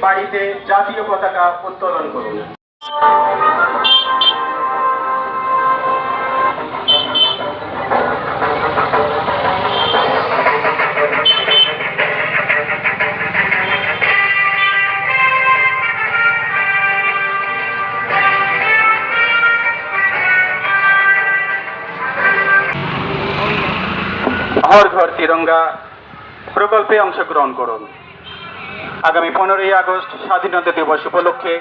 বাড়িতে জাতীয় পতাকা উত্তোলন করুন। হর ঘর তিরঙ্গা প্রকল্পে অংশগ্রহণ করুন। আগামী 15ই আগস্ট স্বাধীনতা দিবস উপলক্ষে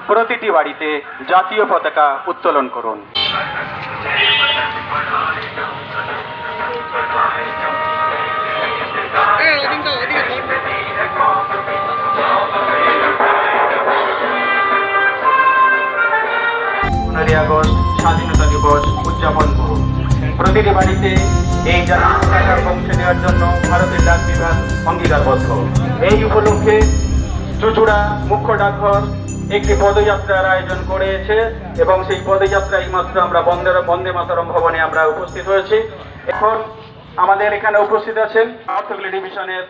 প্রতিটি বাড়িতে জাতীয় পতাকা উত্তোলন করুন। আগস্ট স্বাধীনতা দিবস উদযাপন করুন। প্রতিটি বাড়িতে এই জাতীয় পতাকা পৌঁছে দেওয়ার জন্য ভারতের ডাক বিভাগ অঙ্গীকারবদ্ধ। এই উপলক্ষে চুঁচুড়া মুখ্য ডাকঘর একটি পদযাত্রার আয়োজন করেছে এবং সেই পদযাত্রা এইমাত্র আমরা বন্দে মাতরম ভবনে আমরা উপস্থিত হয়েছি। এখন আমাদের এখানে উপস্থিত আছেন আর্থগুলি ডিভিশনের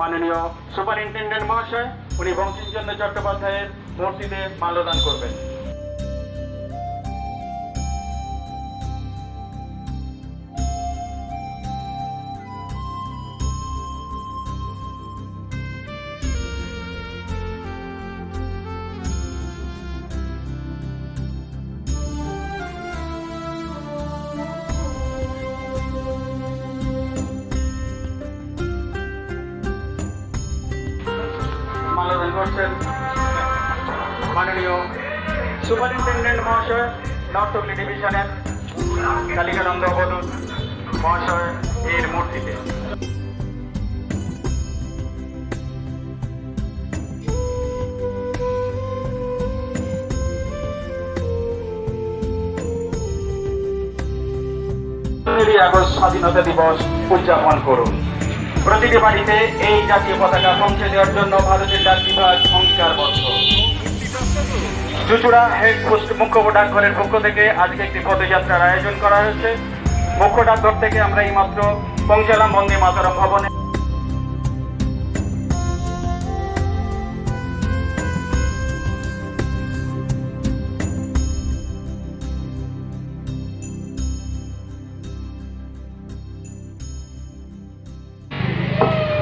মাননীয় সুপারিনটেন্ডেন্ট মহাশয়। উনি বঙ্কিমচন্দ্র চট্টোপাধ্যায়ের মূর্তিতে মাল্যদান করবেন। মাল্যদান করছেন মাননীয় সুপারিনটেন্ডেন্ট মহাশয় নর্থ ডিভিশনের কালিকানন্দ বদুল মহাশয় এর মূর্তিতে। আগস্ট স্বাধীনতা দিবস উদযাপন করুন। প্রতিটি বাড়িতে এই জাতীয় পতাকা পৌঁছে দেওয়ার জন্য ভারতের ডাক বিভাগ অঙ্গীকারবদ্ধ। চুঁচুড়া হেড পোস্ট মুখ্য ডাকঘরের পক্ষ থেকে আজকে একটি পদযাত্রার আয়োজন করা হয়েছে। মুখ্য ডাকঘর থেকে আমরা এইমাত্র পৌঁছালাম বন্দে মাতরম ভবনে।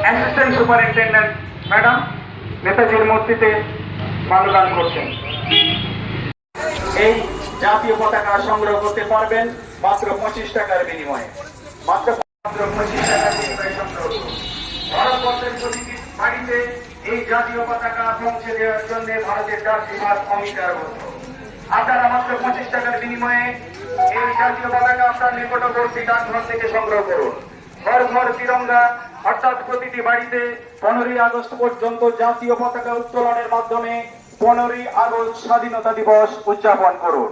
অ্যাসিস্ট্যান্ট সুপারিনটেন্ডেন্ট ম্যাডাম নেতাজির মূর্তিতে মাল্যদান করছেন। এই জাতীয় পতাকা সংগ্রহ করতে পারবেন মাত্র 25 টাকার বিনিময়ে। মাত্র 25 টাকার বিনিময়ে সংগ্রহ করুন। ভারতবর্ষের প্রতিটি বাড়িতে এই জাতীয় পতাকা পৌঁছে দেওয়ার জন্য ভারতের ডাক বিভাগ অঙ্গীকারবদ্ধ। আপনারা মাত্র 25 টাকার বিনিময়ে এই জাতীয় পতাকা আপনার নিকটবর্তী ডাকঘর থেকে সংগ্রহ করুন। ঘর ঘর তিরঙ্গা অর্থাৎ প্রতিটি বাড়িতে 15ই আগস্ট পর্যন্ত জাতীয় পতাকা উত্তোলনের মাধ্যমে 15ই আগস্ট স্বাধীনতা দিবস উদযাপন করুন।